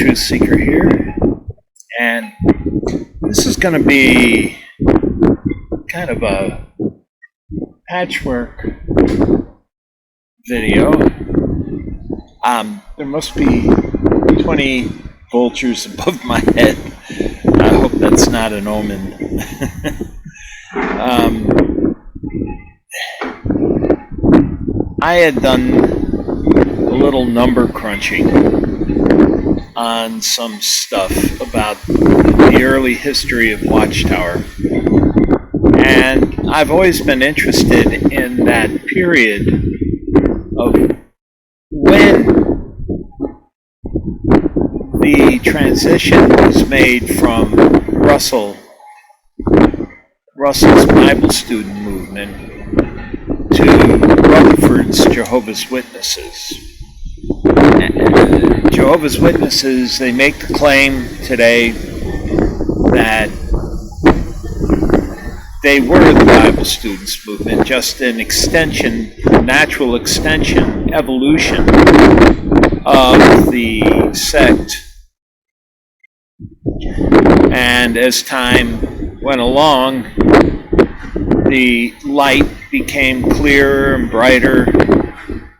Truth Seeker here, and this is going to be kind of a patchwork video. There must be 20 vultures above my head. I hope that's not an omen. I had done a little number crunching on some stuff about the early history of Watchtower. And I've always been interested in that period of when the transition was made from Russell's Bible student movement to Rutherford's Jehovah's Witnesses. Jehovah's Witnesses, they make the claim today that they were the Bible students movement, just an extension, natural extension, evolution of the sect. And as time went along, the light became clearer and brighter,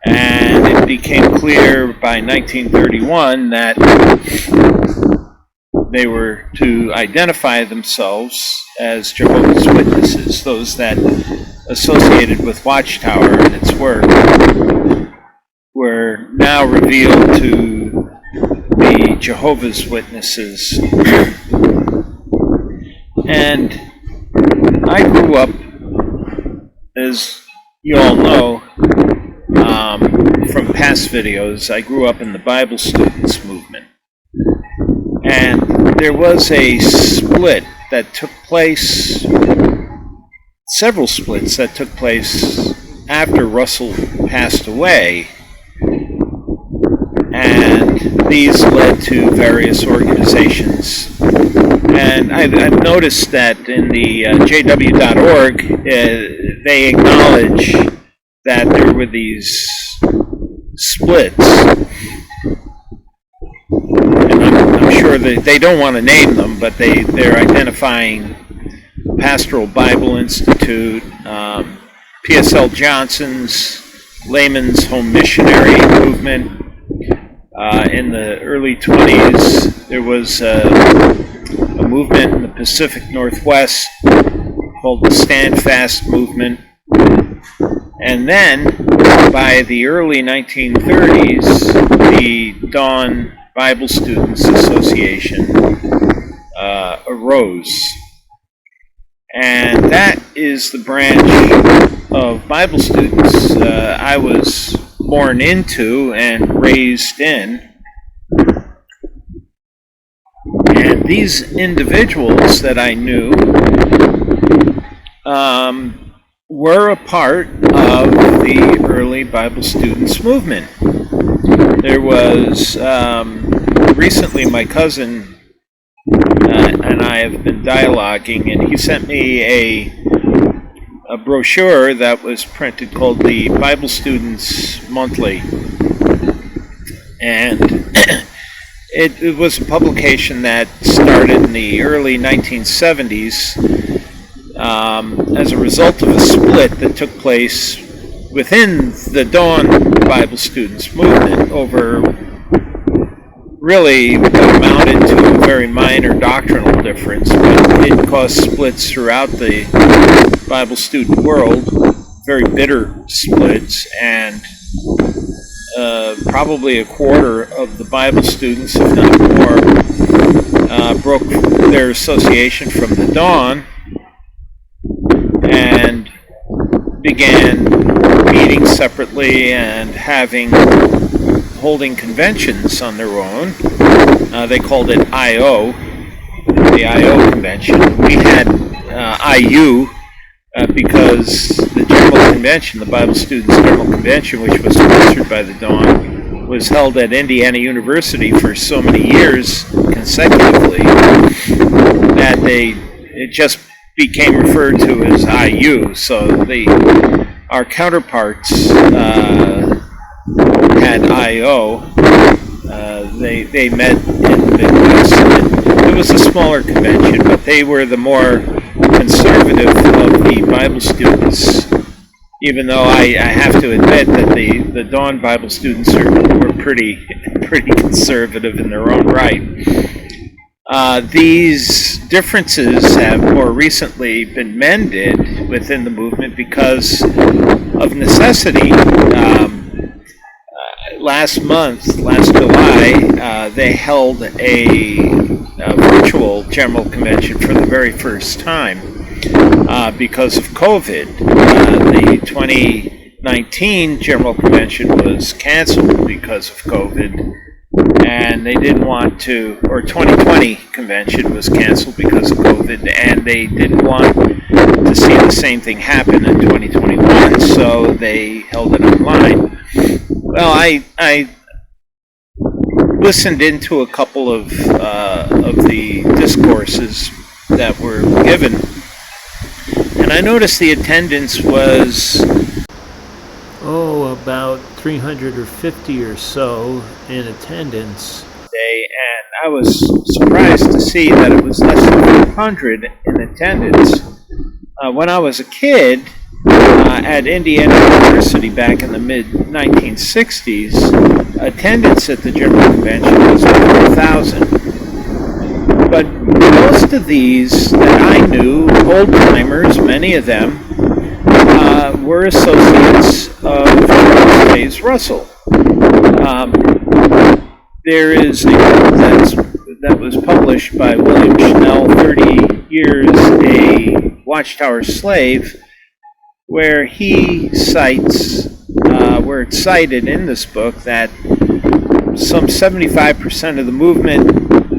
and it became clear by 1931 that they were to identify themselves as Jehovah's Witnesses. Those that associated with Watchtower and its work were now revealed to be Jehovah's Witnesses. And I grew up, as you all know, from past videos, I grew up in the Bible students movement. And there was a split that took place, several splits that took place after Russell passed away. And these led to various organizations. And I've noticed that in the jw.org, they acknowledge that there were these splits. And I'm sure that they don't want to name them, but they're identifying Pastoral Bible Institute, P.S.L. Johnson's Layman's Home Missionary Movement. In the early 20s, there was a movement in the Pacific Northwest called the Stand Fast Movement. And then, by the early 1930s, the Dawn Bible Students Association arose. And that is the branch of Bible students I was born into and raised in. And these individuals that I knew were a part of the early Bible students movement. There was, recently my cousin and I have been dialoguing, and he sent me a brochure that was printed called the Bible Students Monthly. And it was a publication that started in the early 1970s as a result of a split that took place within the Dawn Bible Students movement over really what amounted to a very minor doctrinal difference, but it caused splits throughout the Bible student world, very bitter splits, and probably a quarter of the Bible students, if not more, broke their association from the Dawn and began meeting separately and holding conventions on their own. They called it I.O., the I.O. convention. We had I.U. Because the General Convention, the Bible Students General Convention, which was sponsored by the Dawn, was held at Indiana University for so many years consecutively that it just became referred to as I.U. So our counterparts had I.O. They met in the Midwest. It was a smaller convention, but they were the more conservative of the Bible students. Even though I have to admit that the Dawn Bible students were pretty conservative in their own right. These differences have more recently been mended within the movement because of necessity. Last July, they held a virtual general convention for the very first time because of COVID. The 2019 general convention was canceled because of COVID, and they didn't want to, or 2020 convention was canceled because of COVID, and they didn't want to see the same thing happen in 2021, so they held it online. Well, I listened into a couple of the discourses that were given, and I noticed the attendance was about 350 or so in attendance today, and I was surprised to see that it was less than 400 in attendance. When I was a kid at Indiana University back in the mid-1960s, attendance at the General Convention was over 1,000. But most of these that I knew, old-timers, many of them, were associates of Charles Taze Russell. There is a book that was published by William Schnell, 30 Years a Watchtower Slave, where he cites, where it's cited in this book that some 75% of the movement,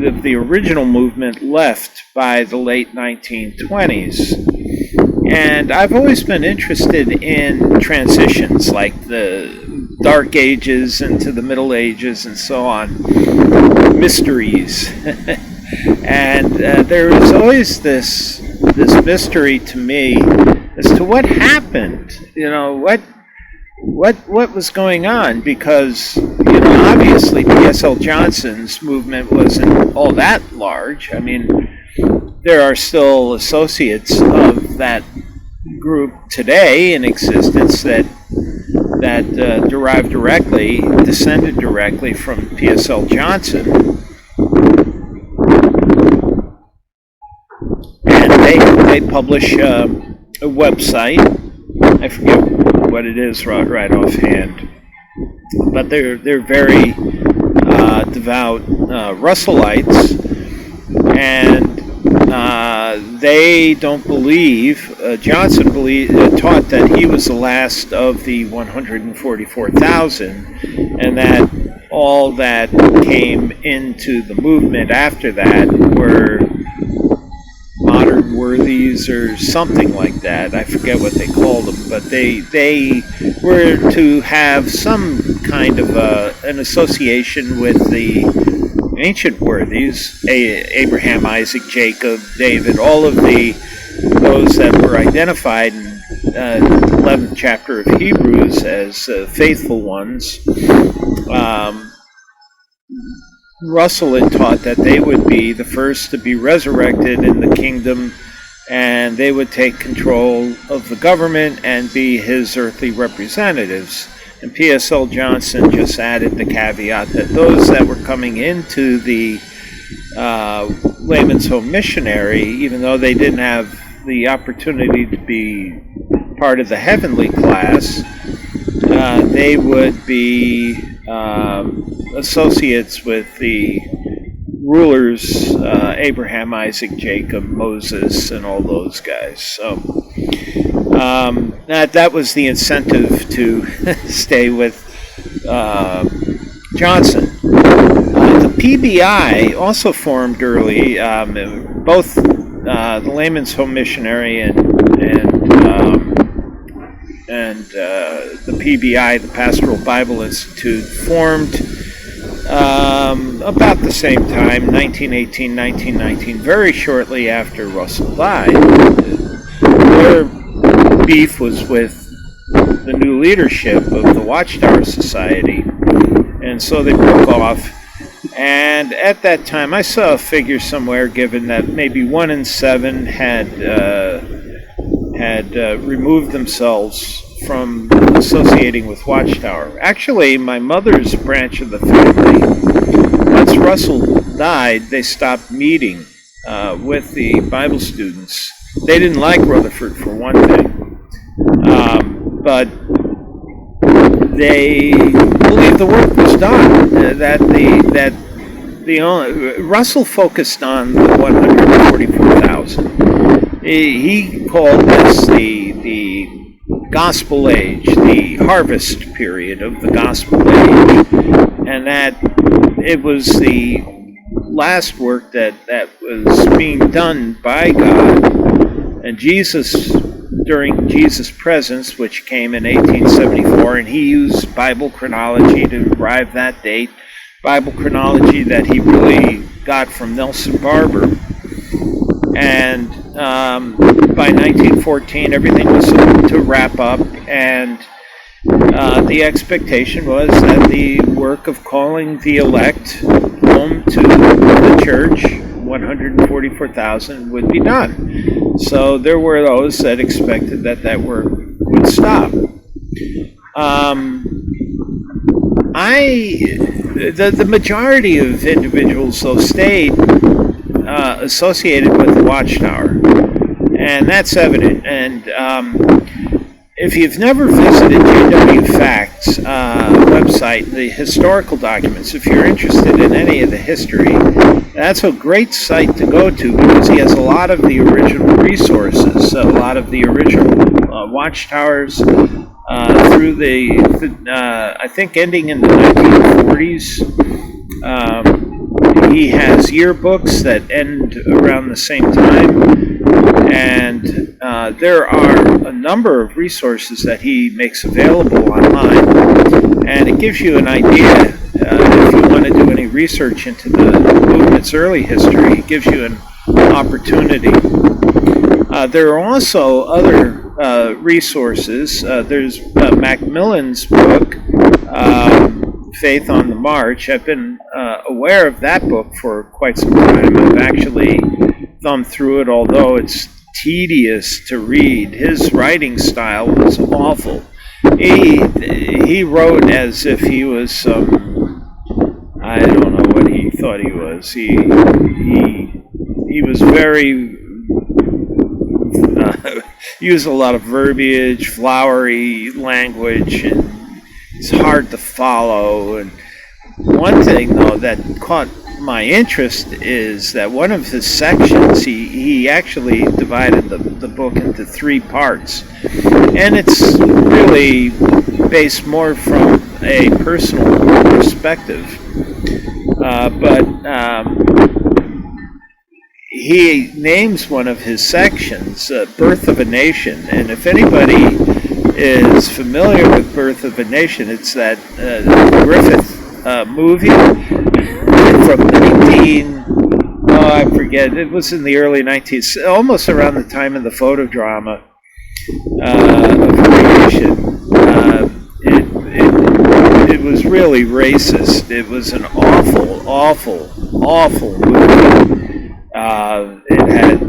of the original movement, left by the late 1920s. And I've always been interested in transitions, like the Dark Ages into the Middle Ages and so on, mysteries. And there is always this mystery to me as to what happened. You know, what was going on? Because, you know, obviously P.S.L. Johnson's movement wasn't all that large. I mean, there are still associates of that group today in existence that descended directly from P.S.L. Johnson, and they publish a website. I forget what it is right offhand, but they're very devout Russellites, and they don't believe, Johnson taught that he was the last of the 144,000, and that all that came into the movement after that were modern worthies or something like that. I forget what they called them, but they were to have some kind of an association with the ancient worthies, Abraham, Isaac, Jacob, David, all of those that were identified in the 11th chapter of Hebrews as faithful ones. Russell had taught that they would be the first to be resurrected in the kingdom, and they would take control of the government and be his earthly representatives. And P.S.L. Johnson just added the caveat that those that were coming into the Layman's Home Missionary, even though they didn't have the opportunity to be part of the heavenly class, they would be associates with the rulers, Abraham, Isaac, Jacob, Moses, and all those guys. So that was the incentive to stay with Johnson. The PBI also formed early. Both the Layman's Home Missionary and the PBI, the Pastoral Bible Institute, formed about the same time, 1918, 1919, very shortly after Russell died. Their beef was with the new leadership of the Watchtower Society, and so they broke off. And at that time, I saw a figure somewhere given that maybe 1 in 7 had removed themselves from associating with Watchtower. Actually, my mother's branch of the family, once Russell died, they stopped meeting with the Bible students. They didn't like Rutherford for one thing, but they believed the work was done. Russell focused on the 144,000. He called this the gospel age, the harvest period of the gospel age, and that it was the last work that was being done by God. And Jesus, during Jesus' presence, which came in 1874, and he used Bible chronology to arrive that date, Bible chronology that he really got from Nelson Barber. And by 1914, everything was to wrap up, and the expectation was that the work of calling the elect home to the church, 144,000, would be done. So there were those that expected that work would stop. The majority of individuals, though, stayed associated with the Watchtower, and that's evident. And if you've never visited JW Facts website, the historical documents, if you're interested in any of the history, that's a great site to go to because he has a lot of the original resources, a lot of the original watchtowers through I think ending in the 1940s. He has yearbooks that end around the same time, and there are a number of resources that he makes available online, and it gives you an idea if you want to do any research into the movement's early history. It gives you an opportunity. There are also other resources. There's Macmillan's book, Faith on the March. I've been aware of that book for quite some time. I've actually thumbed through it, although it's tedious to read. His writing style was awful. He wrote as if he was some, I don't know what he thought he was. He was very used a lot of verbiage, flowery language, and it's hard to follow. And one thing, though, that caught my interest is that one of his sections, he actually divided the book into 3 parts. And it's really based more from a personal perspective. But he names one of his sections, Birth of a Nation. And if anybody is familiar with Birth of a Nation, it's that Griffith movie from I forget, it was in the early 19th, almost around the time of the photodrama of creation. It was really racist. It was an awful movie. It had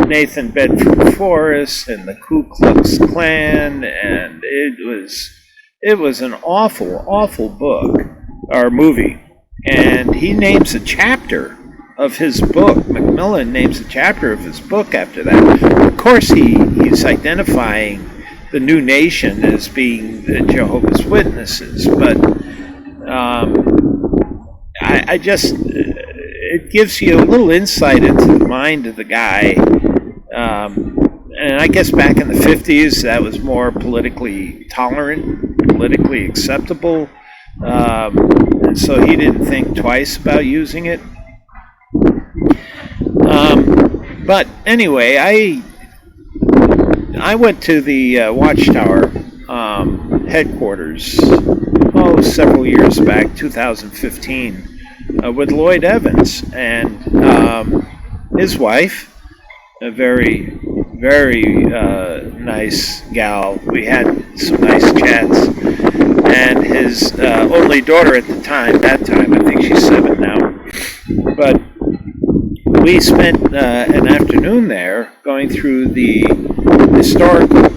Nathan Bedford Forrest and the Ku Klux Klan, and it was an awful book or movie. And he names a chapter of his book. Macmillan names a chapter of his book after that. Of course, he's identifying the new nation as being the Jehovah's Witnesses, but it gives you a little insight into the mind of the guy. And I guess back in the 50s, that was more politically tolerant, politically acceptable. And so he didn't think twice about using it. But anyway, I went to the Watchtower headquarters several years back, 2015, with Lloyd Evans and his wife, a very nice gal. We had some nice chats. And his only daughter at that time, I think she's 7 now, But we spent an afternoon there going through the historical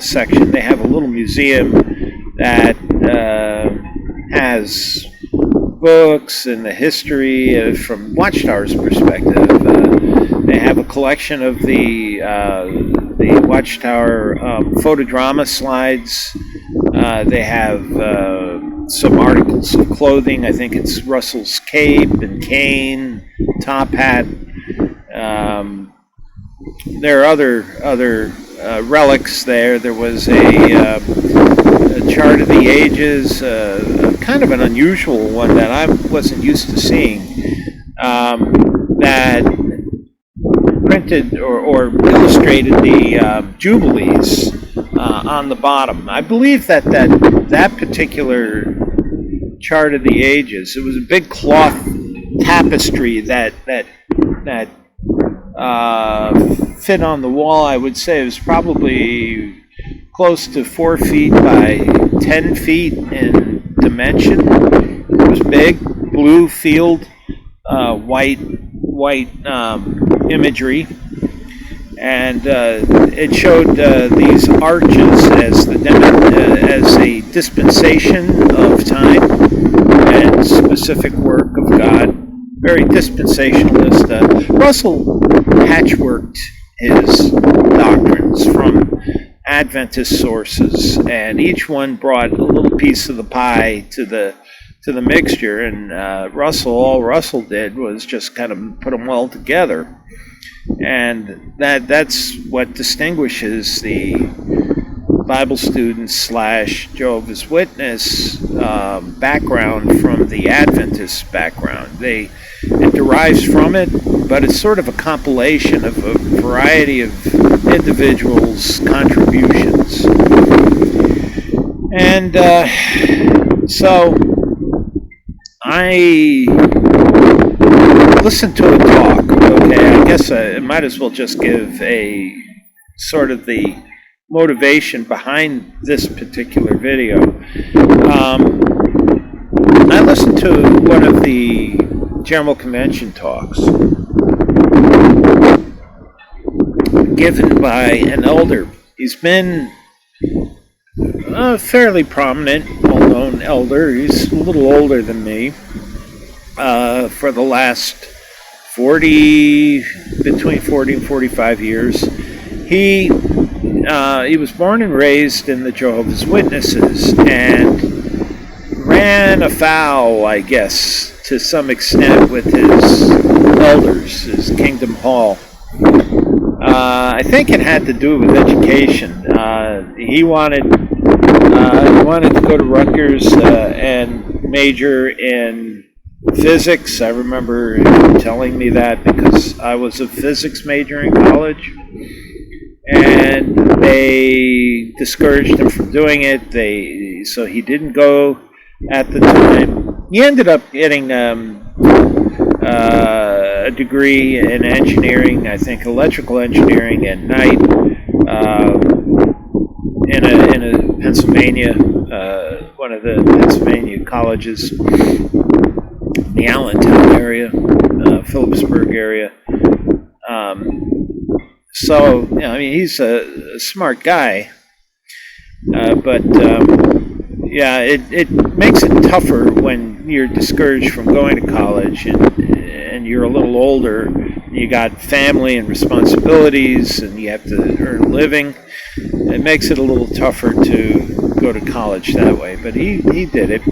section. They have a little museum that has books and the history from Watchtower's perspective. They have a collection of the Watchtower photodrama slides. They have some articles of clothing. I think it's Russell's cape and cane, top hat. There are other relics there. There was a chart of the ages, kind of an unusual one that I wasn't used to seeing, that printed or illustrated the jubilees on the bottom. I believe that particular chart of the ages, it was a big cloth tapestry that fit on the wall. I would say it was probably close to 4 feet by 10 feet in dimension. It was big, blue field, white imagery, and it showed these arches as a dispensation of time and specific work of God. Very dispensationalist. Russell patchworked his doctrines from Adventist sources, and each one brought a little piece of the pie to the mixture. And all Russell did was just kind of put them all together, and that's what distinguishes the Bible student / Jehovah's Witness background from the Adventist background. It derives from it, but it's sort of a compilation of a variety of individuals' contributions. And so I listened to a talk. Okay, I guess I might as well just give a sort of the motivation behind this particular video. I listened to one of the General Convention talks given by an elder. He's been a fairly prominent, well-known elder. He's a little older than me. For the last between 40 and 45 years. He was born and raised in the Jehovah's Witnesses and ran afoul, I guess, to some extent with his elders, his Kingdom Hall. I think it had to do with education. He wanted to go to Rutgers and major in physics. I remember him telling me that because I was a physics major in college, and they discouraged him from doing it. So he didn't go at the time. He ended up getting a degree in engineering, I think electrical engineering at night, in a Pennsylvania, one of the Pennsylvania colleges, the Allentown area, Phillipsburg area. So, I mean, he's a smart guy, but yeah, it makes it tougher when you're discouraged from going to college and you're a little older. You got family and responsibilities, and you have to earn a living. It makes it a little tougher to go to college that way, but he did it.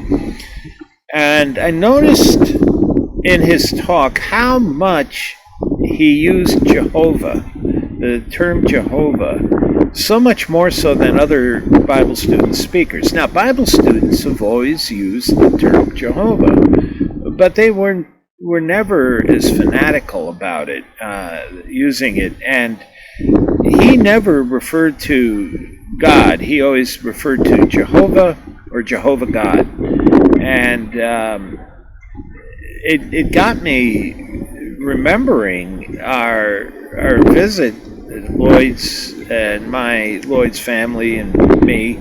And I noticed in his talk how much he used Jehovah, the term Jehovah, so much more so than other Bible student speakers. Now, Bible students have always used the term Jehovah, but they were never as fanatical about it, using it. And he never referred to God. He always referred to Jehovah or Jehovah God. And it got me remembering our visit, Lloyd's family and me,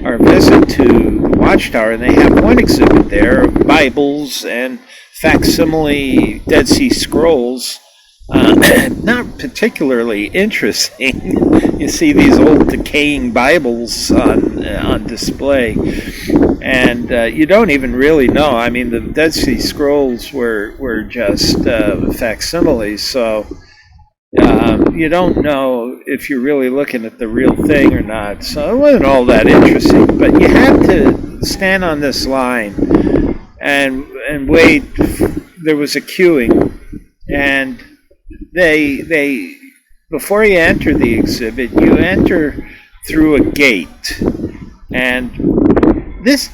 our visit to Watchtower. And they have one exhibit there of Bibles and facsimile Dead Sea Scrolls. Not particularly interesting. You see these old decaying Bibles on display, and you don't even really know. I mean, the Dead Sea Scrolls were just facsimiles, so you don't know if you're really looking at the real thing or not. So it wasn't all that interesting. But you had to stand on this line and wait. There was a queuing, and they before you enter the exhibit, you enter through a gate. And this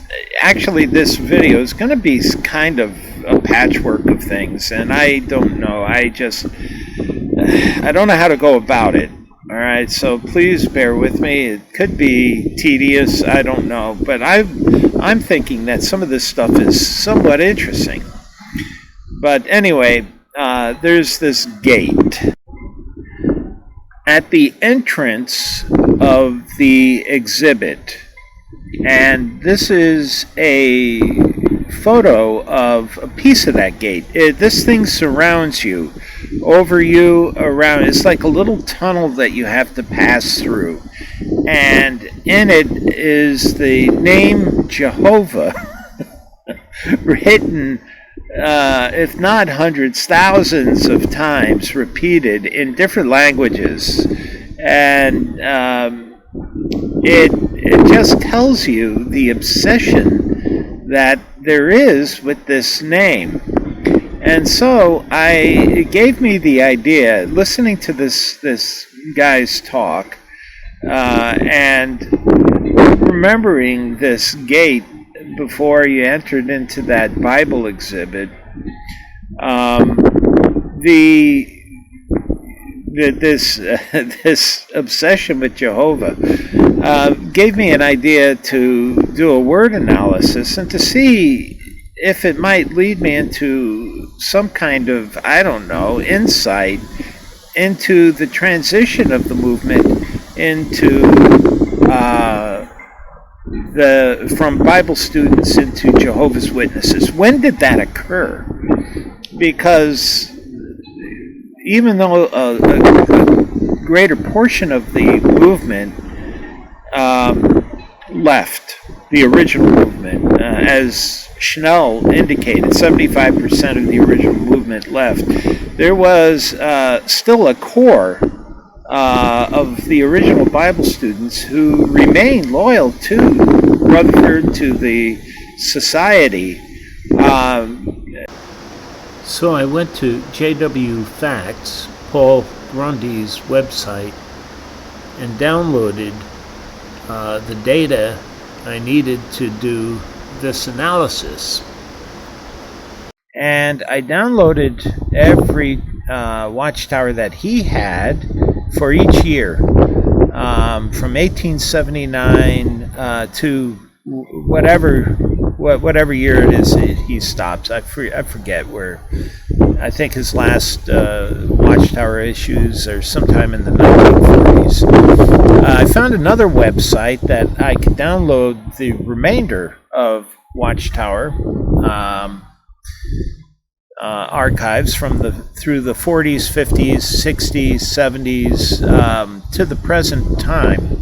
video is going to be kind of a patchwork of things, and I don't know. I don't know how to go about it. All right, so please bear with me. It could be tedious, I don't know, but I'm thinking that some of this stuff is somewhat interesting. But anyway, there's this gate. At the entrance of the exhibit, and this is a photo of a piece of that gate. This thing surrounds you, over you, around. It's like a little tunnel that you have to pass through. And in it is the name Jehovah written, if not hundreds, thousands of times repeated in different languages. And it just tells you the obsession that there is with this name. And so it gave me the idea, listening to this guy's talk, and remembering this gate before you entered into that Bible exhibit. This obsession with Jehovah gave me an idea to do a word analysis and to see if it might lead me into some kind of, I don't know, insight into the transition of the movement into from Bible students into Jehovah's Witnesses. When did that occur? Because even though a greater portion of the movement left the original movement, as Schnell indicated, 75% of the original movement left, there was still a core of the original Bible students who remained loyal to Rutherford, to the society. So I went to JW Facts, Paul Grundy's website, and downloaded the data I needed to do this analysis. And I downloaded every Watchtower that he had for each year, from 1879 to whatever year it is he stops. I forget where. I think his last Watchtower issues are sometime in the 1940s. I found another website that I could download the remainder of Watchtower archives through the 40s, 50s, 60s, 70s to the present time.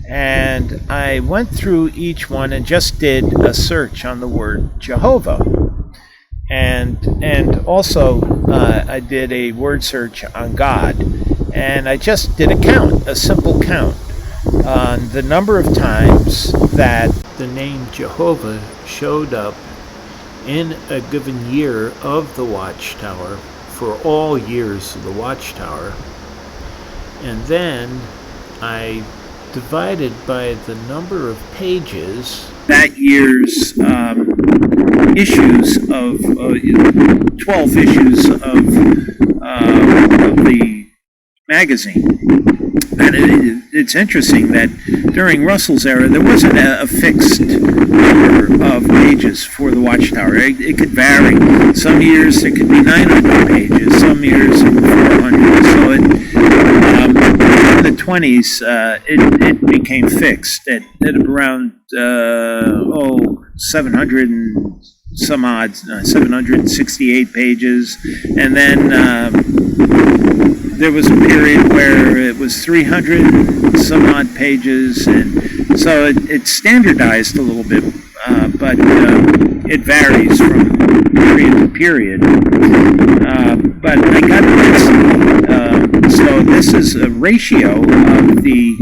And I went through each one and just did a search on the word Jehovah. And also I did a word search on God. And I just did a simple count on the number of times that the name Jehovah showed up in a given year of the Watchtower for all years of the Watchtower. And then I divided by the number of pages that year's issues of 12 issues of the magazine. And it's interesting that during Russell's era, there wasn't a fixed number of pages for the Watchtower. It could vary. Some years it could be 900 pages, some years 400. So in the 20s, it became fixed at around 700 some odd, 768 pages, and then there was a period where it was 300 some odd pages, and so it's standardized a little bit, but it varies from period to period. But I got this. So this is a ratio of the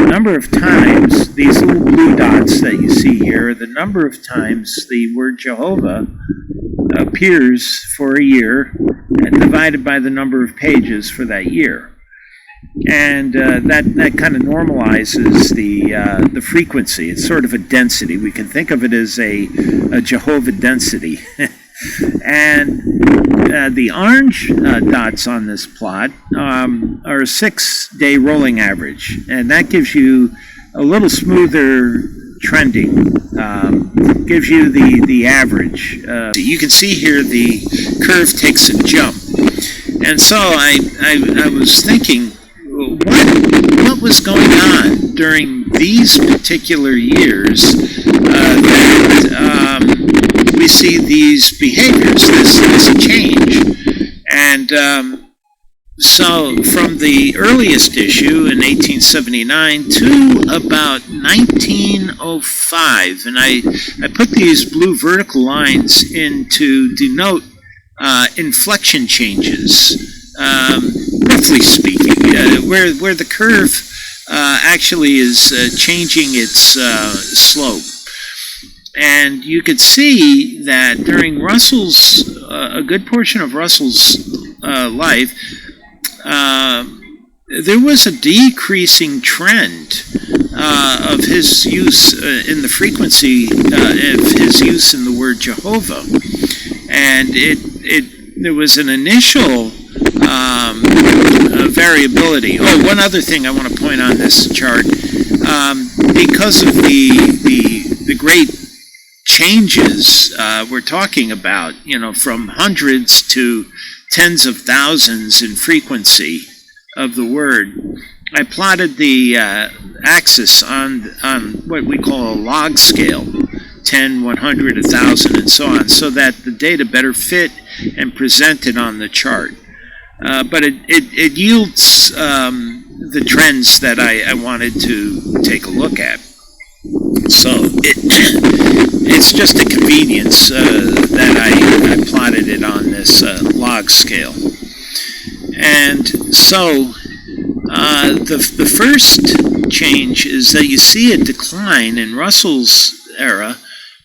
number of times, these little blue dots that you see here, the number of times the word Jehovah appears for a year, divided by the number of pages for that year. And that kind of normalizes the frequency. It's sort of a density. We can think of it as a Jehovah density. And the orange dots on this plot are a 6-day rolling average, and that gives you a little smoother trending. Gives you the average. You can see here the curve takes a jump, and so I was thinking, what was going on during these particular years that we see these behaviors, this change. And so from the earliest issue in 1879 to about 1905, and I put these blue vertical lines in to denote inflection changes, roughly speaking, where the curve actually is changing its slope. And you could see that during Russell's, a good portion of Russell's life, there was a decreasing trend of his use in the frequency of his use in the word Jehovah. And there was an initial variability. Oh, one other thing I want to point on this chart, because of the great changes we're talking about, from hundreds to tens of thousands in frequency of the word, I plotted the axis on what we call a log scale, 10, 100, 1,000, and so on, so that the data better fit and presented on the chart. But it yields the trends that I wanted to take a look at. So it's just a convenience that I plotted it on this log scale. And so the first change is that you see a decline in Russell's era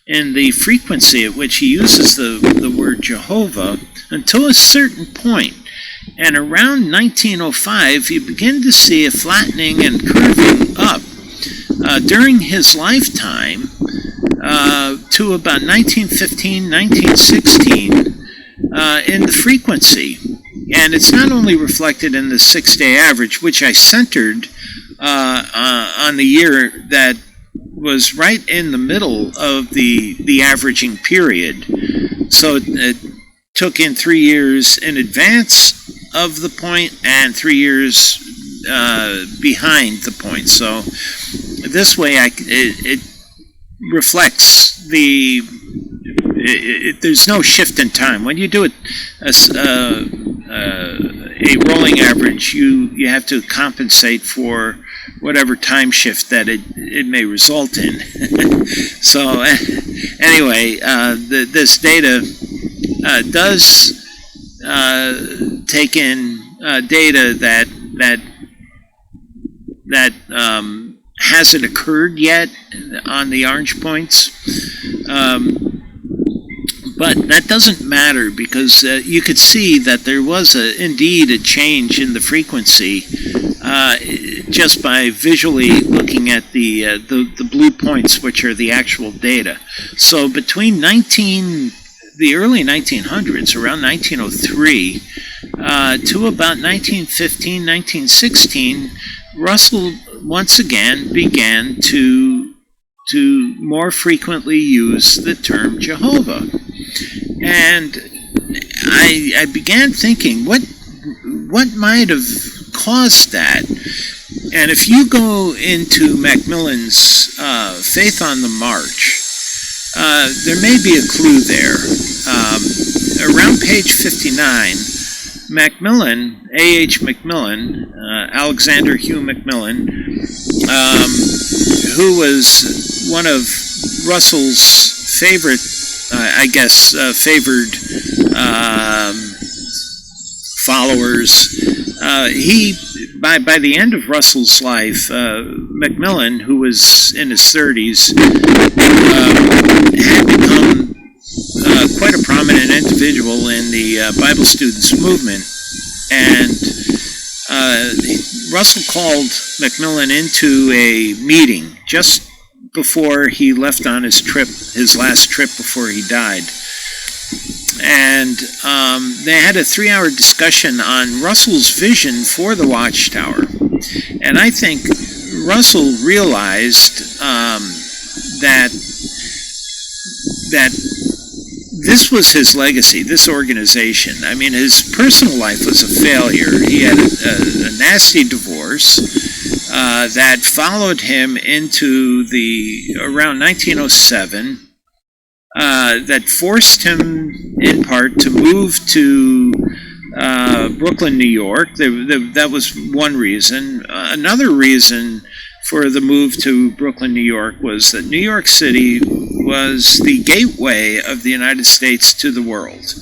in the frequency at which he uses the word Jehovah until a certain point. And around 1905, you begin to see a flattening and curving up. During his lifetime, to about 1915, 1916, in the frequency. And it's not only reflected in the 6-day average, which I centered on the year that was right in the middle of the averaging period. So it took in 3 years in advance of the point and 3 years behind the point. So this way it reflects there's no shift in time. When you do a rolling average, you have to compensate for whatever time shift that it may result in. So anyway, this data does take in data that hasn't occurred yet on the orange points. But that doesn't matter, because you could see that there was indeed a change in the frequency just by visually looking at the blue points, which are the actual data. So between the early 1900s, around 1903, to about 1915, 1916, Russell once again began to more frequently use the term Jehovah. And I began thinking, what might have caused that? And if you go into Macmillan's Faith on the March, There may be a clue there. Around page 59, Macmillan, A.H. Macmillan, Alexander Hugh Macmillan, who was one of Russell's favorite, favored followers. He, by the end of Russell's life, Macmillan, who was in his 30s, had become quite a prominent individual in the Bible students movement, and Russell called Macmillan into a meeting just before he left on his last trip before he died. And they had a 3-hour discussion on Russell's vision for the Watchtower. And I think Russell realized that this was his legacy, this organization. I mean, his personal life was a failure. He had a nasty divorce that followed him into around 1907. That forced him, in part, to move to Brooklyn, New York. That was one reason. Another reason for the move to Brooklyn, New York was that New York City was the gateway of the United States to the world.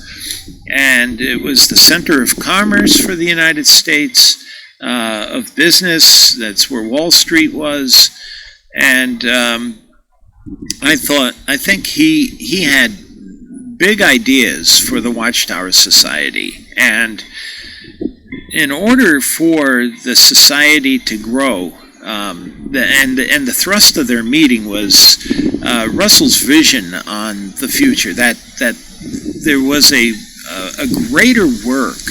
And it was the center of commerce for the United States, of business. That's where Wall Street was. And I think he had big ideas for the Watchtower Society, and in order for the society to grow, the thrust of their meeting was Russell's vision on the future, that there was a greater work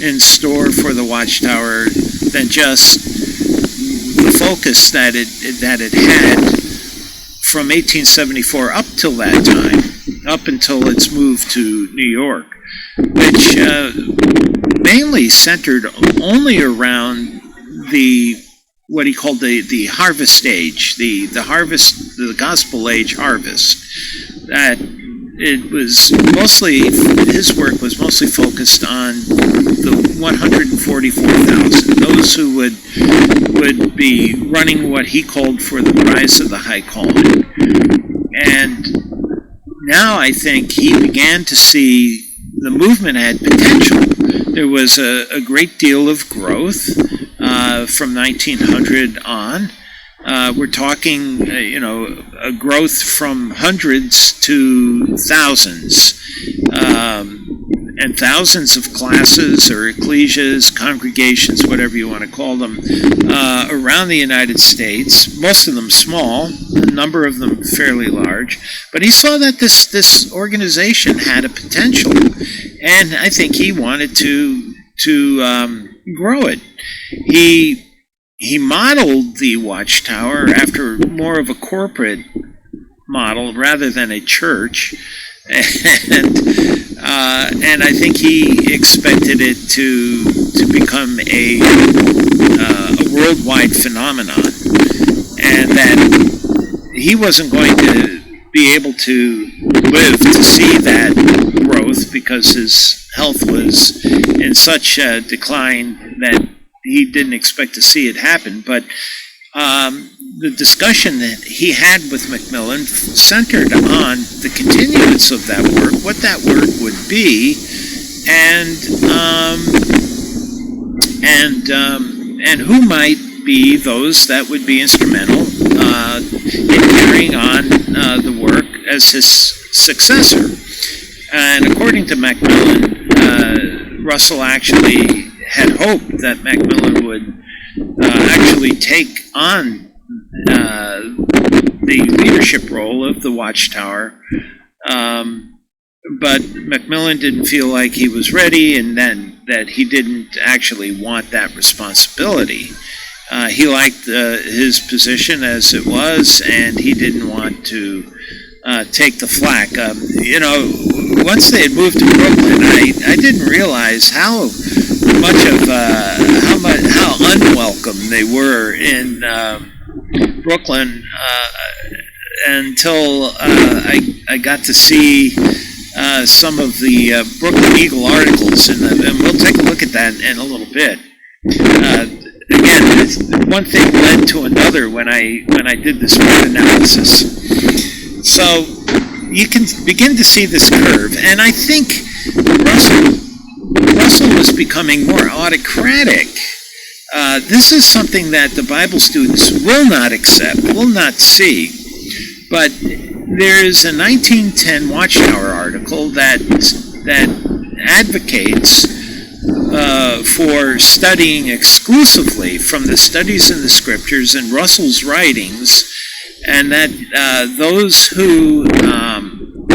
in store for the Watchtower than just the focus that it had from 1874 up till that time, up until its move to New York, which mainly centered only around what he called the harvest age, the harvest, the gospel age harvest. That it was mostly, his work was mostly focused on the 144,000, those who would be running what he called for the prize of the high calling. And now I think he began to see the movement had potential. There was a great deal of growth from 1900 on. We're talking, a growth from hundreds to thousands, and thousands of classes or ecclesias, congregations, whatever you want to call them, around the United States, most of them small, a number of them fairly large. But he saw that this organization had a potential, and I think he wanted to grow it. He modeled the Watchtower after more of a corporate model rather than a church, and I think he expected it to become a worldwide phenomenon, and that he wasn't going to be able to live to see that growth because his health was in such a decline that he didn't expect to see it happen. But the discussion that he had with Macmillan centered on the continuance of that work, what that work would be, and who might be those that would be instrumental in carrying on the work as his successor. And according to Macmillan, Russell actually had hoped that Macmillan would actually take on the leadership role of the Watchtower, but Macmillan didn't feel like he was ready, and then that he didn't actually want that responsibility. He liked his position as it was, and he didn't want to take the flack. Once they had moved to Brooklyn, I didn't realize how unwelcome they were in Brooklyn until I I got to see some of the Brooklyn Eagle articles, and we'll take a look at that in a little bit. Again, one thing led to another when I did this analysis. So you can begin to see this curve, and I think Russell was becoming more autocratic. This is something that the Bible students will not accept, will not see. But there's a 1910 Watchtower article that advocates for studying exclusively from the studies in the Scriptures and Russell's writings, and that those who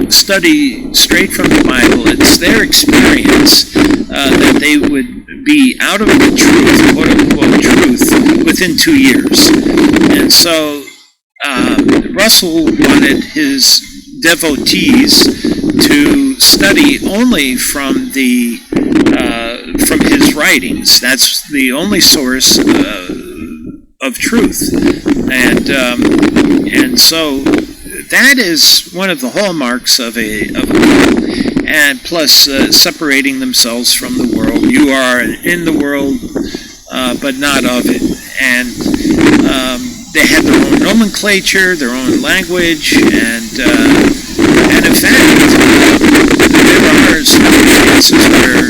study straight from the Bible, it's their experience that they would be out of the truth, quote-unquote truth, within 2 years. And so Russell wanted his devotees to study only from his writings. That's the only source of truth, and so that is one of the hallmarks of a and plus separating themselves from the world. You are in the world, but not of it. And they had their own nomenclature, their own language, and in fact, there are circumstances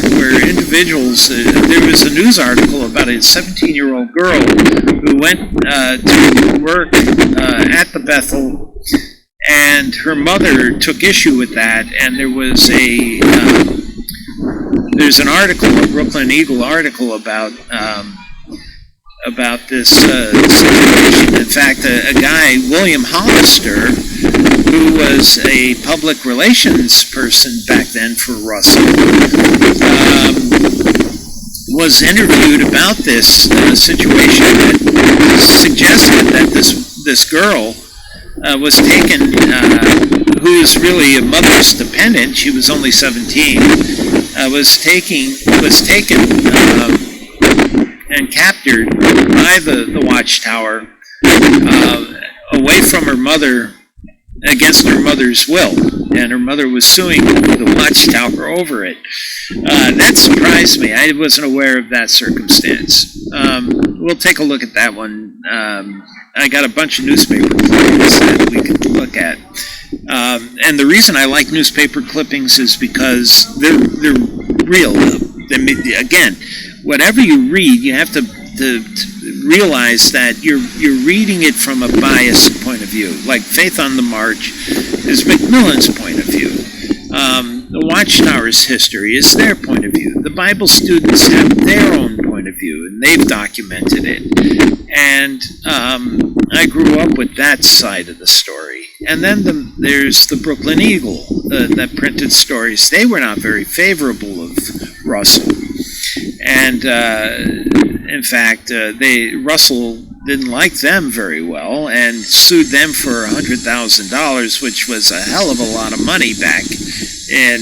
where individuals. There was a news article about a 17-year-old girl who went to work at the Bethel, and her mother took issue with that, and there's an article, a Brooklyn Eagle article about this situation. In fact, a guy, William Hollister, who was a public relations person back then for Russell, was interviewed about this situation that suggested that this girl was taken, who is really a mother's dependent. She was only 17. Was taken and captured by the Watchtower away from her mother against her mother's will, and her mother was suing the Watchtower over it. That surprised me. I wasn't aware of that circumstance. We'll take a look at that one. I got a bunch of newspaper clippings that we could look at. And the reason I like newspaper clippings is because they're real. Again, whatever you read, you have to realize that you're reading it from a biased point of view. Like Faith on the March is Macmillan's point of view. The Watchtower's history is their point of view. The Bible students have their own point of view, and they've documented it. And I grew up with that side of the story. And then there's the Brooklyn Eagle that printed stories. They were not very favorable of Russell. And in fact, Russell didn't like them very well and sued them for $100,000, which was a hell of a lot of money back in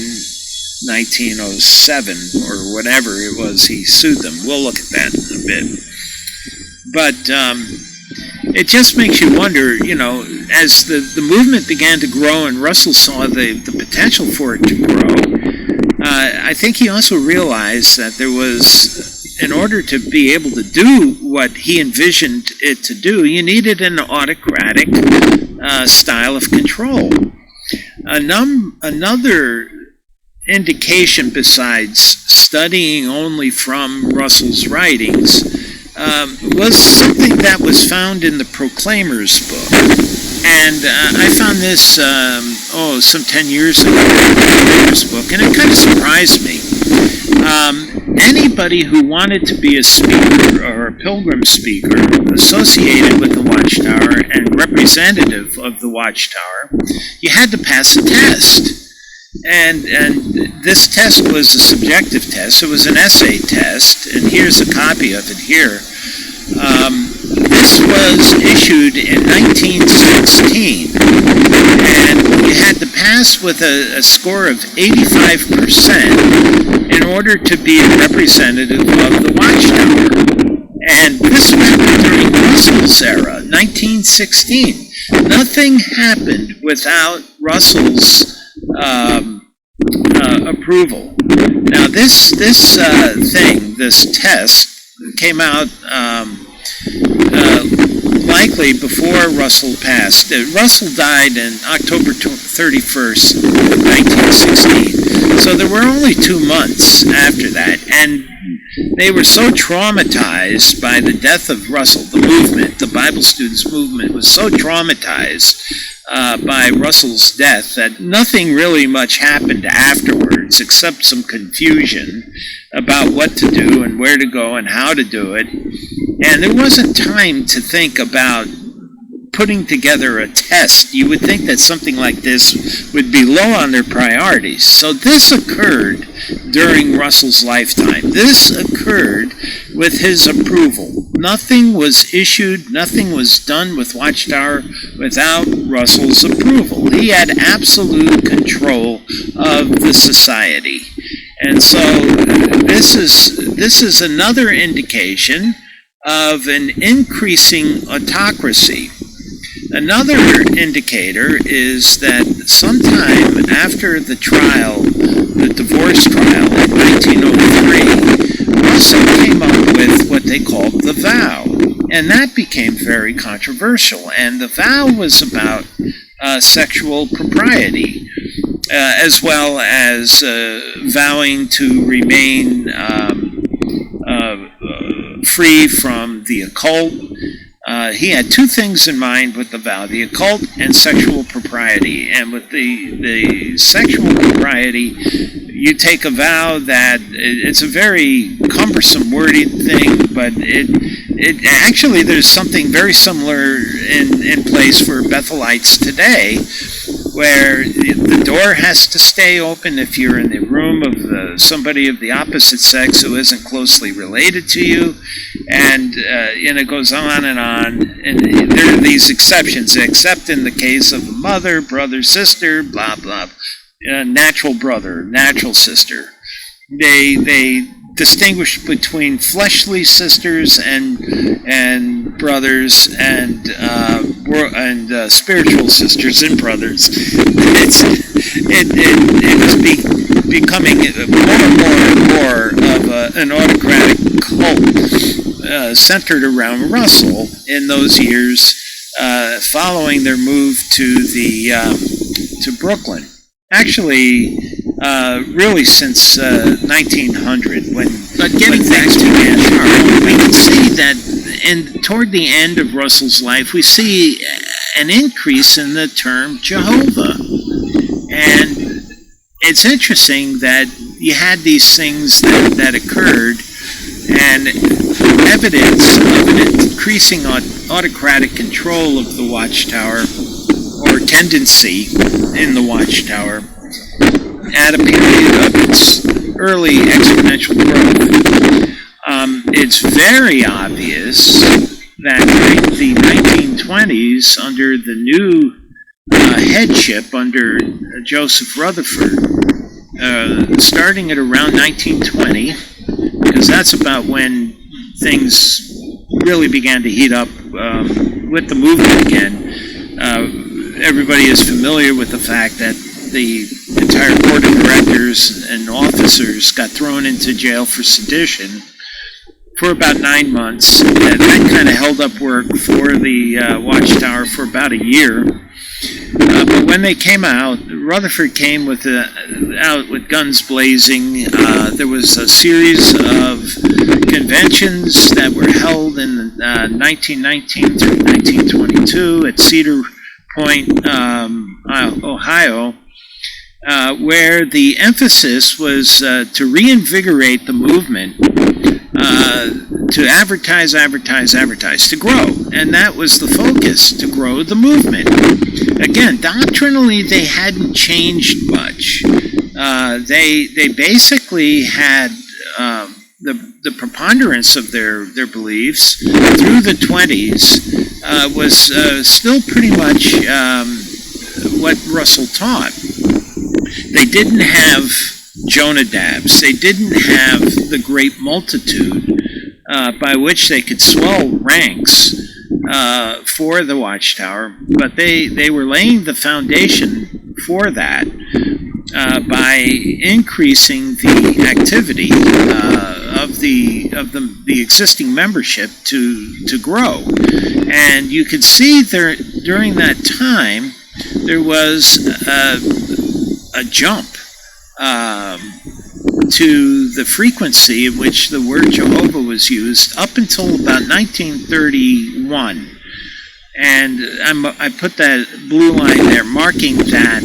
1907 or whatever it was he sued them. We'll look at that in a bit. But it just makes you wonder, as the movement began to grow and Russell saw the potential for it to grow, I think he also realized that there was, in order to be able to do what he envisioned it to do, you needed an autocratic style of control. Another indication besides studying only from Russell's writings was something that was found in the Proclaimer's book. And I found this, some 10 years ago in the Proclaimer's book, and it kind of surprised me. Anybody who wanted to be a speaker or a pilgrim speaker associated with the Watchtower and representative of the Watchtower, you had to pass a test. And this test was a subjective test. It was an essay test, and here's a copy of it here. This was issued in 1916, and you had to pass with a score of 85% in order to be a representative of the Watchtower. And this was during Russell's era, 1916. Nothing happened without Russell's approval. Now, this test came out likely before Russell passed. Russell died on October 31st, 1916. So there were only 2 months after that, and they were so traumatized by the death of Russell. The movement, the Bible students movement, was so traumatized by Russell's death that nothing really much happened afterwards except some confusion about what to do and where to go and how to do it. And there wasn't time to think about putting together a test. You would think that something like this would be low on their priorities. So this occurred during Russell's lifetime. This occurred with his approval. Nothing was issued, nothing was done with Watchtower without Russell's approval. He had absolute control of the society. And so this is another indication of an increasing autocracy. Another indicator is that sometime after the trial, the divorce trial in 1903, Russell came up with what they called the vow, and that became very controversial. And the vow was about sexual propriety, as well as vowing to remain free from the occult. He had two things in mind with the vow: the occult and sexual propriety. And with the sexual propriety, you take a vow that it's a very cumbersome worded thing, but it actually, there's something very similar in place for Bethelites today, where the door has to stay open if you're in the room of somebody of the opposite sex who isn't closely related to you, and it goes on, and there are these exceptions, except in the case of a mother, brother, sister, blah, blah, natural brother, natural sister. They distinguish between fleshly sisters and brothers and spiritual sisters and brothers. It was becoming more and more of an autocratic cult centered around Russell in those years following their move to Brooklyn. Actually, really since 1900, when things began. We can see that toward the end of Russell's life, we see an increase in the term Jehovah. And it's interesting that you had these things that occurred, and evidence of an increasing autocratic control of the Watchtower, or tendency in the Watchtower, at a period of its early exponential growth. It's very obvious that in the 1920s, under the new headship under Joseph Rutherford, starting at around 1920, because that's about when things really began to heat up with the movement again. Everybody is familiar with the fact that the entire board of directors and officers got thrown into jail for sedition for about 9 months. That kind of held up work for the Watchtower for about a year. But when they came out, Rutherford came out with guns blazing. There was a series of conventions that were held in 1919 through 1922 at Cedar Point, Ohio, where the emphasis was to reinvigorate the movement, to advertise, to grow. And that was the focus, to grow the movement. Again, doctrinally, they hadn't changed much. They basically had the preponderance of their beliefs through the 20s was still pretty much what Russell taught. They didn't have Jonadabs. They didn't have the great multitude by which they could swell ranks for the Watchtower, but they were laying the foundation for that by increasing the activity of the existing membership to grow, and you could see there during that time there was a jump to the frequency in which the word Jehovah was used up until about 1931. And I put that blue line there, marking that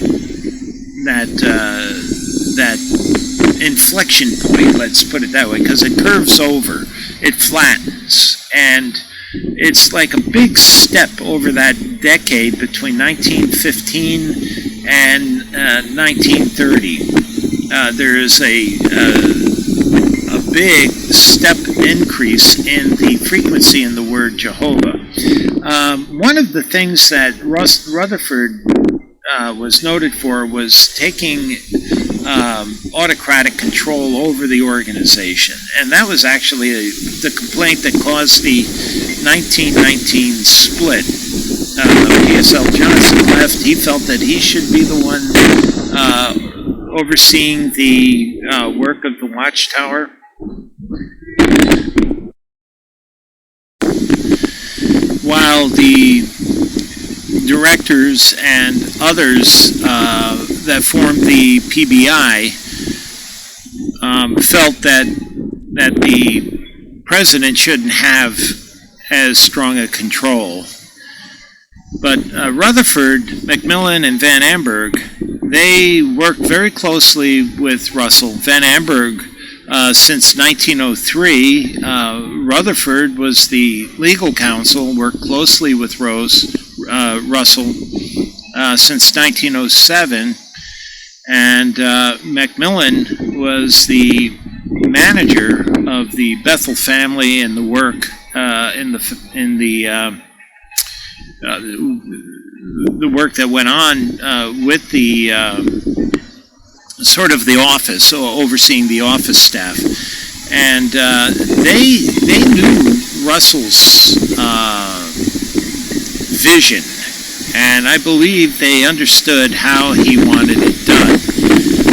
inflection point, let's put it that way, because it curves over, it flattens, and it's like a big step over that decade between 1915 and 1930. There is a big step increase in the frequency in the word Jehovah. One of the things that Rutherford was noted for was taking autocratic control over the organization, and that was actually the complaint that caused the 1919 split. P.S.L. Johnson left. He felt that he should be the one overseeing the work of the Watchtower. While the directors and others that formed the PBI felt that the president shouldn't have as strong a control. But Rutherford, Macmillan, and Van Amberg, they worked very closely with Russell. Van Amberg, since 1903, Rutherford was the legal counsel, worked closely with Russell since 1907, and Macmillan was the manager of the Bethel family and the work the work that went on with the sort of the office, overseeing the office staff, and they knew Russell's vision, and I believe they understood how he wanted it done.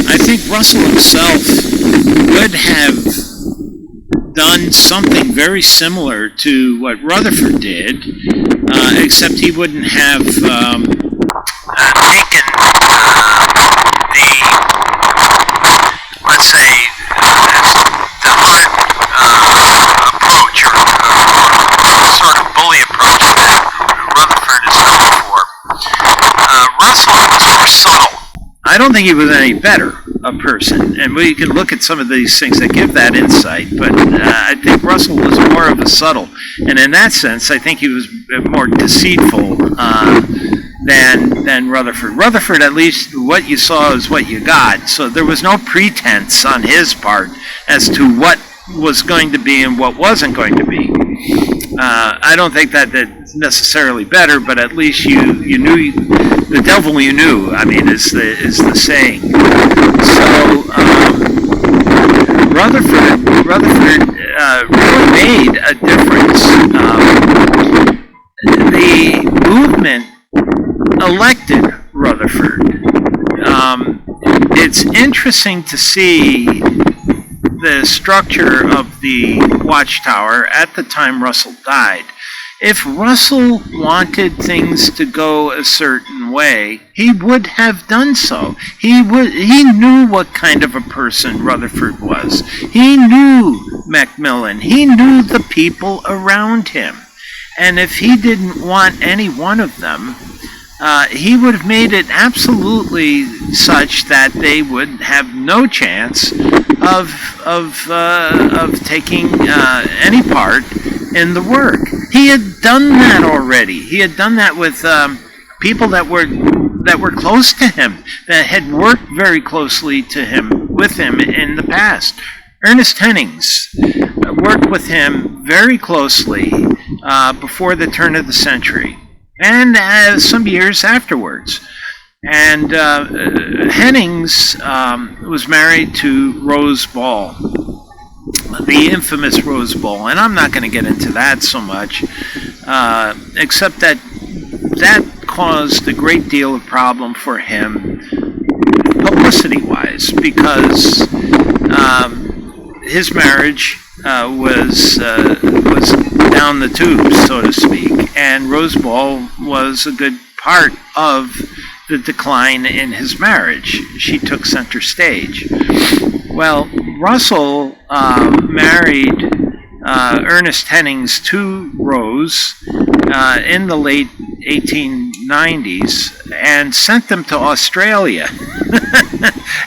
I think Russell himself would have done something very similar to what Rutherford did, except he wouldn't have taken let's say, the hard approach, or sort of bully approach that Rutherford is known for. Russell was more subtle. I don't think he was any better a person, and we can look at some of these things that give that insight, but I think Russell was more of a subtle, and in that sense, I think he was more deceitful than Rutherford. Rutherford, at least, what you saw is what you got, so there was no pretense on his part as to what was going to be and what wasn't going to be. I don't think that's necessarily better, but at least you knew the devil you knew. I mean, is the saying. So Rutherford really made a difference. The movement elected Rutherford. It's interesting to see the structure of the Watchtower at the time Russell died. If Russell wanted things to go a certain way, he would have done so. He knew what kind of a person Rutherford was. He knew Macmillan. He knew the people around him. And if he didn't want any one of them, he would have made it absolutely such that they would have no chance of taking any part in the work. He had done that already. He had done that with people that were close to him, that had worked very closely with him in the past. Ernest Hennings worked with him very closely before the turn of the century, and some years afterwards. And Hennings was married to Rose Ball, the infamous Rose Ball, and I'm not going to get into that so much. except that caused a great deal of problem for him publicity-wise, because his marriage was down the tubes, so to speak, and Roseball was a good part of the decline in his marriage. She took center stage. Well, Russell married Ernest Hennings to Rose in the late 1890s and sent them to Australia.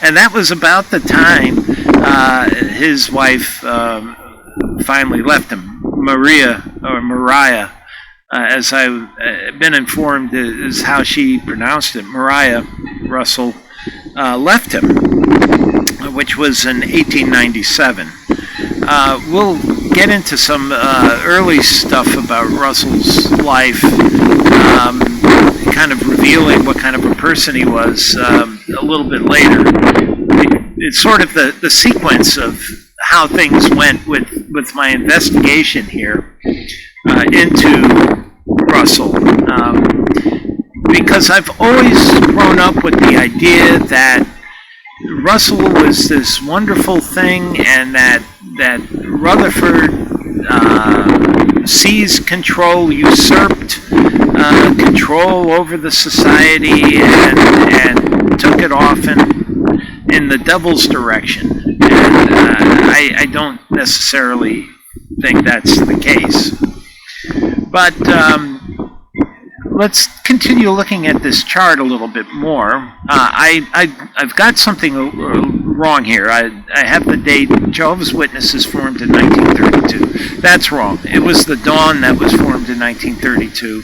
And that was about the time his wife finally left him. Mariah, as I've been informed, is how she pronounced it. Mariah Russell left him, which was in 1897. We'll get into some early stuff about Russell's life, kind of revealing what kind of a person he was a little bit later. It's sort of the sequence of how things went with my investigation here into Russell, because I've always grown up with the idea that Russell was this wonderful thing, and that Rutherford seized control, usurped control over the society, and took it off in the devil's direction. And I don't necessarily think that's the case. But let's continue looking at this chart a little bit more. I've got something wrong here. I have the date. Jehovah's Witnesses formed in 1932. That's wrong. It was the Dawn that was formed in 1932.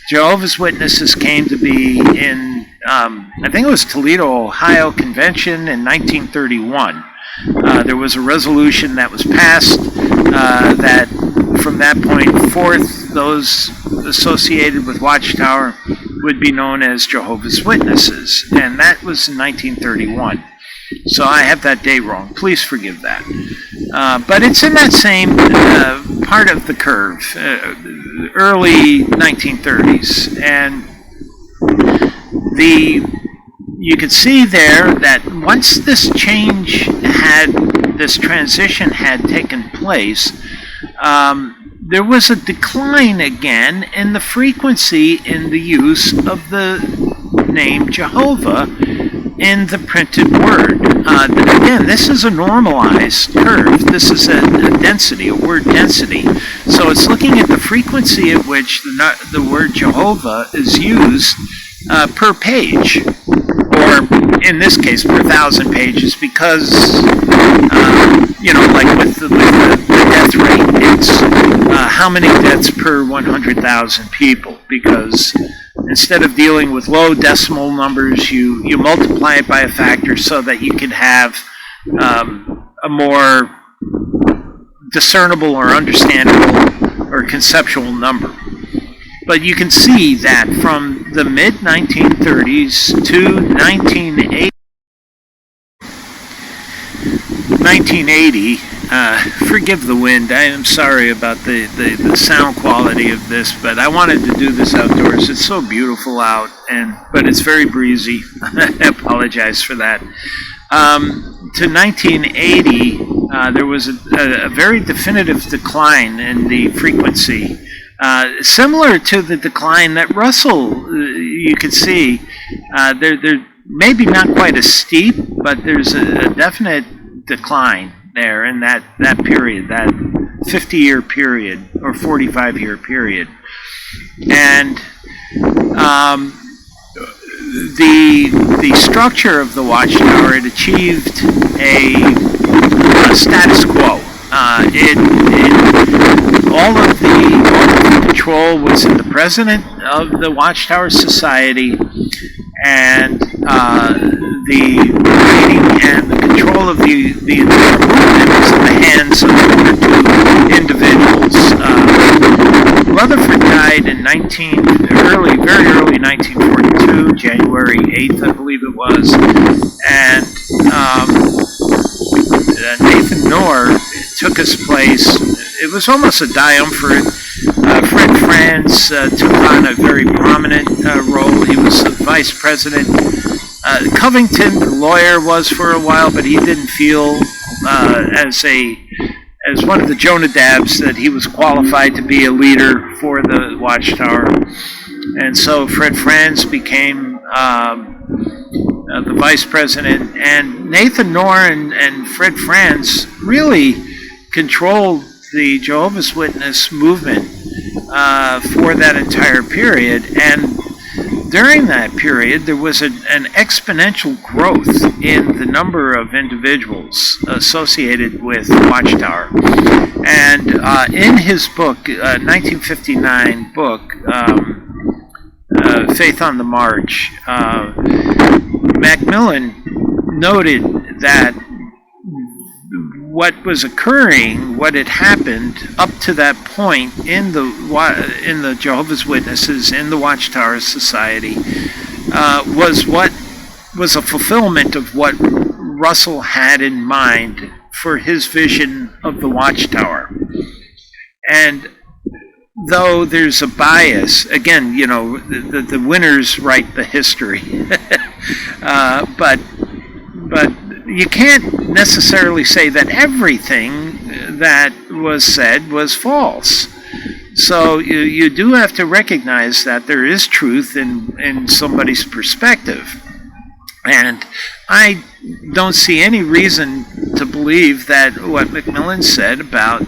Jehovah's Witnesses came to be in, I think it was Toledo, Ohio Convention in 1931. There was a resolution that was passed that from that point forth, those associated with Watchtower would be known as Jehovah's Witnesses, and that was in 1931. So I have that date wrong. Please forgive that. But it's in that same part of the curve, early 1930s, and you could see there that once this transition had taken place, there was a decline again in the frequency in the use of the name Jehovah in the printed word. Again, this is a normalized curve. This is a density, a word density. So it's looking at the frequency at which the word Jehovah is used per page, or in this case per 1,000 pages, because like with the death rate, it's how many deaths per 100,000 people, because instead of dealing with low decimal numbers, you multiply it by a factor so that you can have a more discernible or understandable or conceptual number. But you can see that from the mid-1930s to 1980, forgive the wind, I am sorry about the sound quality of this, but I wanted to do this outdoors. It's so beautiful out, but it's very breezy. I apologize for that. To 1980, there was a very definitive decline in the frequency, similar to the decline that Russell, you could see. They're maybe not quite as steep, but there's a definite decline there in that period, that 50-year period or 45-year period. And the structure of the Watchtower, it achieved a status quo. All of the control was in the president of the Watchtower Society, and the writing and the control of the entire movement was in the hands of one or two individuals. Rutherford died in very early 1942, January 8th, I believe it was, and Nathan Knorr took his place. It was almost a triumvirate Fred Franz took on a very prominent role. He was the vice president. Covington, the lawyer, was for a while, but he didn't feel as one of the Jonadabs that he was qualified to be a leader for the Watchtower. And so Fred Franz became the vice president, and Nathan Knorr and Fred Franz really controlled the Jehovah's Witness movement for that entire period. And during that period, there was an exponential growth in the number of individuals associated with Watchtower. And in his book, 1959 book, Faith on the March, Macmillan noted that what was occurring, what had happened up to that point in the Jehovah's Witnesses, in the Watchtower Society, was a fulfillment of what Russell had in mind for his vision of the Watchtower. And though there's a bias, again, the winners write the history, but you can't necessarily say that everything that was said was false. So you do have to recognize that there is truth in somebody's perspective. And I don't see any reason to believe that what Macmillan said about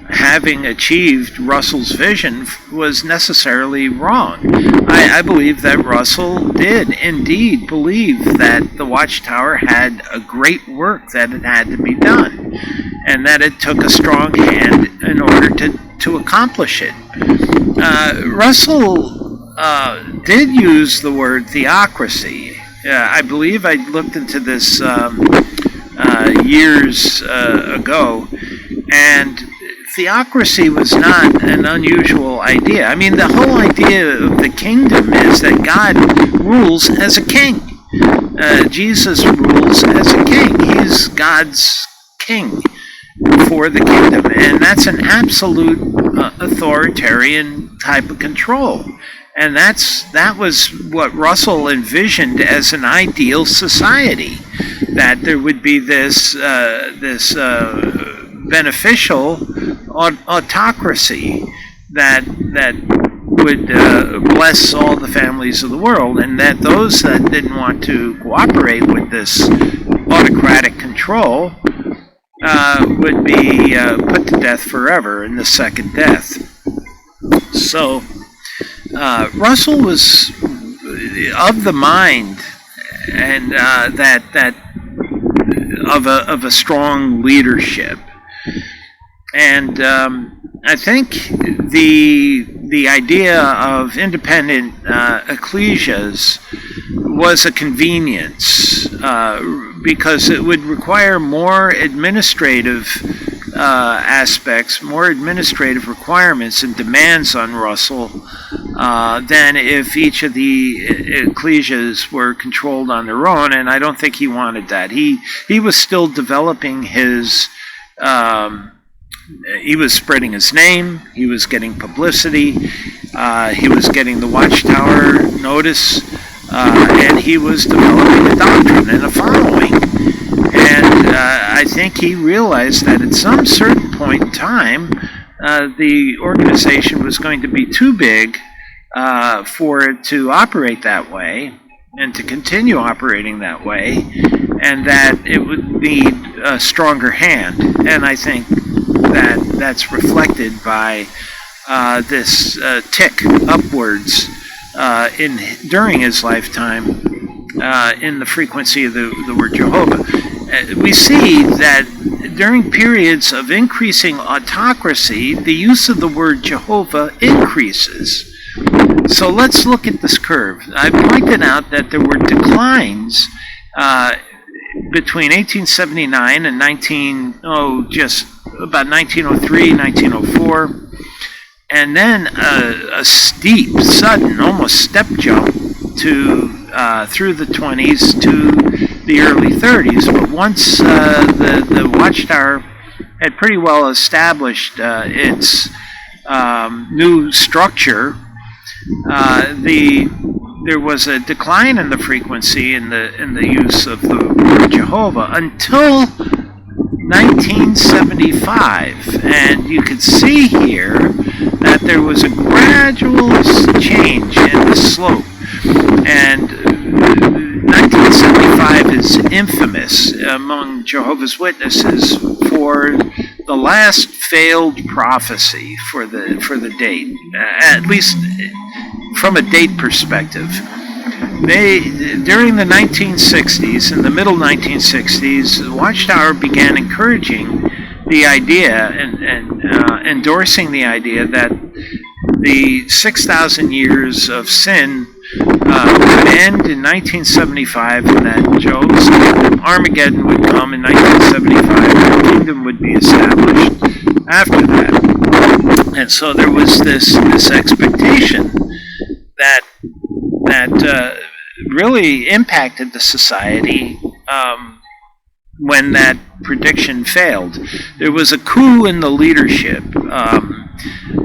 having achieved Russell's vision was necessarily wrong. I believe that Russell did indeed believe that the Watchtower had a great work that it had to be done, and that it took a strong hand in order to accomplish it. Russell did use the word theocracy. I believe I looked into this years ago, and theocracy was not an unusual idea. I mean, the whole idea of the kingdom is that God rules as a king. Jesus rules as a king. He's God's king for the kingdom, and that's an absolute authoritarian type of control. And that was what Russell envisioned as an ideal society, that there would be this beneficial autocracy that would bless all the families of the world, and that those that didn't want to cooperate with this autocratic control would be put to death forever in the second death. So Russell was of the mind, and that of a strong leadership. And I think the idea of independent ecclesias was a convenience because it would require more administrative aspects, more administrative requirements and demands on Russell than if each of the ecclesias were controlled on their own, and I don't think he wanted that. He was still developing his he was spreading his name, he was getting publicity, he was getting the Watchtower notice, and he was developing a doctrine and a following. And I think he realized that at some certain point in time, the organization was going to be too big for it to operate that way and to continue operating that way, and that it would need a stronger hand. And I think that's reflected by this tick upwards during his lifetime in the frequency of the word Jehovah. We see that during periods of increasing autocracy, the use of the word Jehovah increases. So let's look at this curve. I pointed out that there were declines between 1879 and just about 1903, 1904, and then a steep, sudden, almost step jump to through the 20s to the early 30s. But once the Watchtower had pretty well established its new structure, there was a decline in the frequency in the use of the word Jehovah until 1975, and you could see here that there was a gradual change in the slope, and 1975 is infamous among Jehovah's Witnesses for the last failed prophecy for the date, at least from a date perspective. During the 1960s, in the middle 1960s, Watchtower began encouraging the idea and endorsing the idea that the 6,000 years of sin would end in 1975, and that Job's Armageddon would come in 1975, and the kingdom would be established after that. And so there was this expectation that really impacted the society when that prediction failed. There was a coup in the leadership.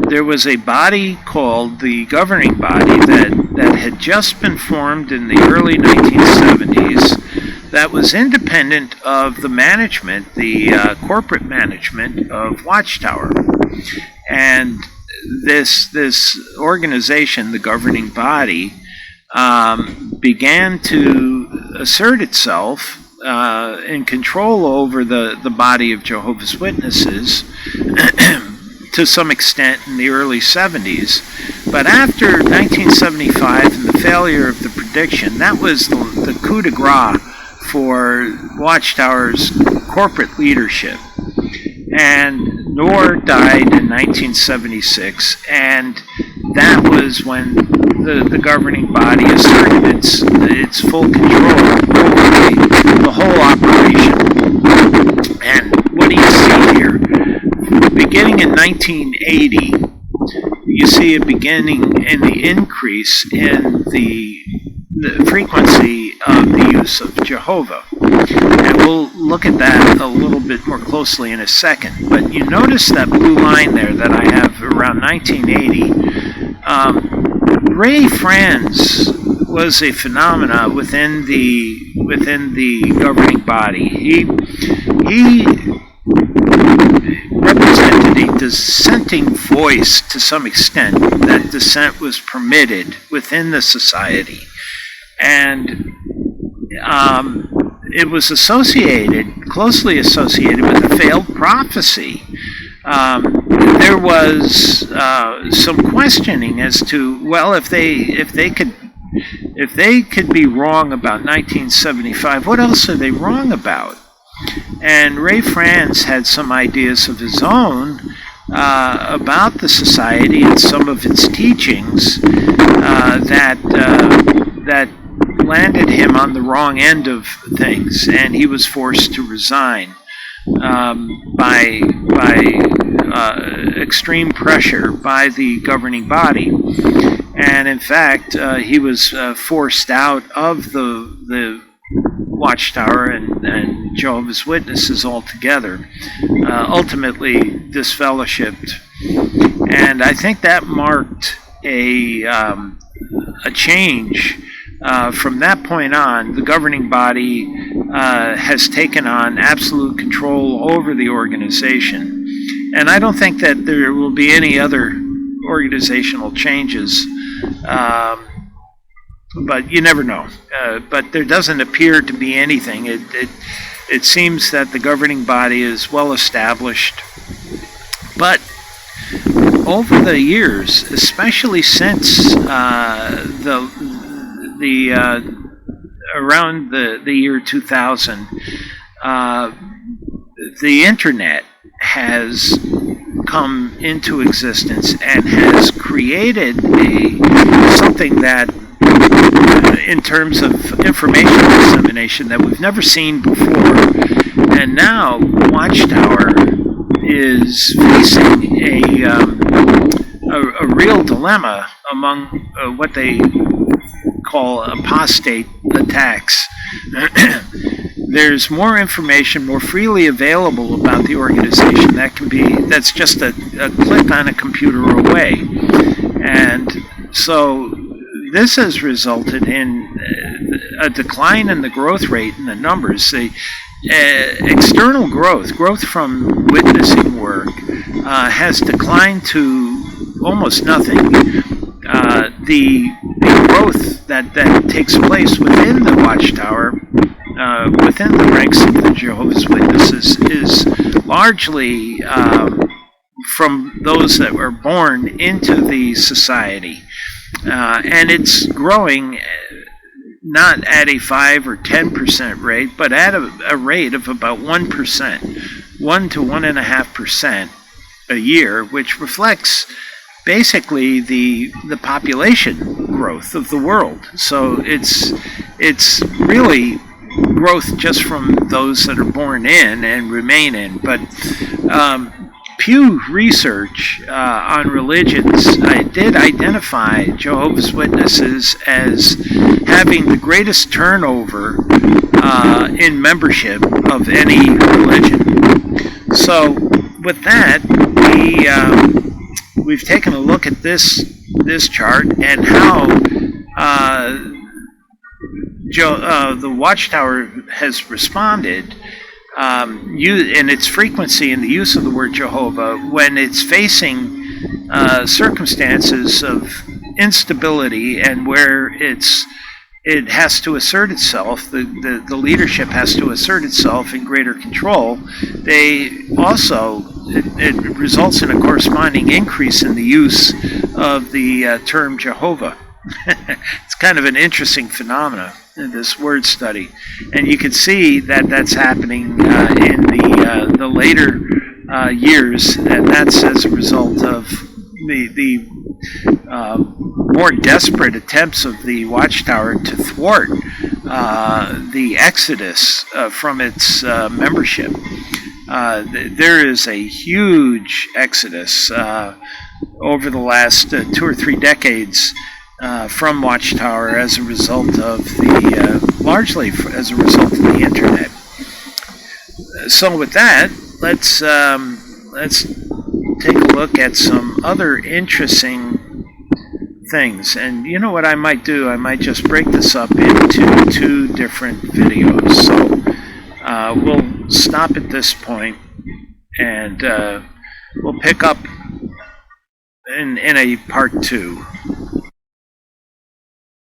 There was a body called the governing body that had just been formed in the early 1970s that was independent of the management, the corporate management of Watchtower. And this organization, the governing body, began to assert itself in control over the body of Jehovah's Witnesses to some extent in the early 70s. But after 1975 and the failure of the prediction, that was the coup de grace for Watchtower's corporate leadership. And Noor died in 1976, and that was when the governing body asserted its full control over the whole operation. And what do you see here? Beginning in 1980, you see a beginning in the increase in the frequency of the use of Jehovah. And we'll look at that a little bit more closely in a second. But you notice that blue line there that I have around 1980. Ray Franz was a phenomena within the governing body. He represented a dissenting voice to some extent. That dissent was permitted within the society. And it was closely associated with a failed prophecy. There was some questioning as to, well, if they could be wrong about 1975, what else are they wrong about? And Ray Franz had some ideas of his own about the society and some of its teachings that landed him on the wrong end of things, and he was forced to resign by extreme pressure by the governing body. And in fact, he was forced out of the Watchtower and Jehovah's Witnesses altogether, ultimately disfellowshipped. And I think that marked a change. From that point on, the governing body has taken on absolute control over the organization. And I don't think that there will be any other organizational changes, but you never know. But there doesn't appear to be anything. It seems that the governing body is well established. But over the years, especially since around the year 2000, the internet has come into existence and has created something that, in terms of information dissemination, that we've never seen before. And now Watchtower is facing a real dilemma among what they call apostate attacks. there's more information more freely available about the organization that's just a click on a computer away. And so this has resulted in a decline in the growth rate in the numbers. The external growth from witnessing work has declined to almost nothing. The growth that takes place within the Watchtower, within the ranks of the Jehovah's Witnesses, is largely from those that were born into the society. And it's growing not at a 5 or 10% rate, but at a rate of about 1%, 1 to 1.5% a year, which reflects basically the population growth of the world. So it's really growth just from those that are born in and remain in. But Pew Research on religions did identify Jehovah's Witnesses as having the greatest turnover in membership of any religion. So with that, we've taken a look at this chart and how the Watchtower has responded in its frequency in the use of the word Jehovah when it's facing circumstances of instability and where it has to assert itself, the leadership has to assert itself in greater control. It results in a corresponding increase in the use of the term Jehovah. It's kind of an interesting phenomenon in this word study, and you can see that that's happening in the later years, and that's as a result of the more desperate attempts of the Watchtower to thwart the exodus from its membership. There is a huge exodus over the last 2 or 3 decades from Watchtower as a result of largely as a result of the internet. So with that, let's take a look at some other interesting things. And you know what I might do? I might just break this up into 2 different videos. So we'll stop at this point, and we'll pick up in a part 2.